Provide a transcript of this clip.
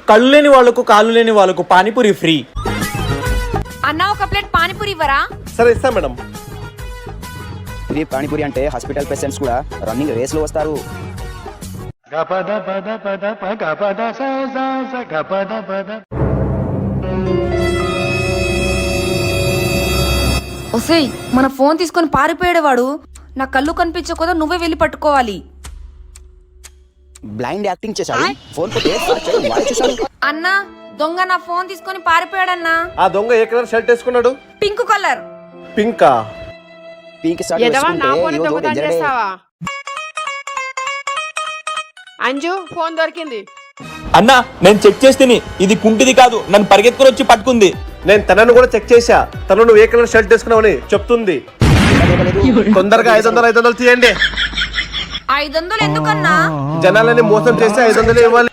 కళ్ళు లేని వాళ్ళకు కాళ్ళు లేని వాళ్ళకు పానీపూరి ఫ్రీ. అన్న ఒక ప్లేట్ పానీపూరి ఇవ్వరా? సరే ఇస్తా మేడం. ఫ్రీ పానీపూరి అంటే హాస్పిటల్ పేషెంట్స్ కూడా రన్నింగ్ రేస్ లో వస్తారు. ఒసేయ్, మన ఫోన్ తీసుకొని పారిపోయాడు. నా కళ్ళు కనిపించకపోతే నువ్వే వెళ్ళి పట్టుకోవాలి. బ్లైండ్ యాక్టింగ్ చేశాడు. ఫోన్ కొట్టే చూశాడు. అన్న, దొంగ నా ఫోన్ తీసుకొని పారిపోయాడన్నా. ఆ దొంగ ఏ కలర్ షర్ట్ వేసుకున్నాడు? Pink colour. పింకా? పింక్ షర్ట్ వేసుకుంటే అంజు ఫోన్ దొరికింది. అన్నా, నేను చెక్ చేస్తేని ఇది కుంటిది కాదు, నన్ను పరిగెత్తుకుని వచ్చి పట్టుకుంది. నేను తనను కూడా చెక్ చేశా. తను నువ్వు ఏ కలర్ షర్ట్ వేసుకున్నావని చెప్తుంది. తొందరగా 500 తీయండి. 500 ఎందుకన్నా? జనాలని మోసం చేసి 500 ఇవ్వాలి.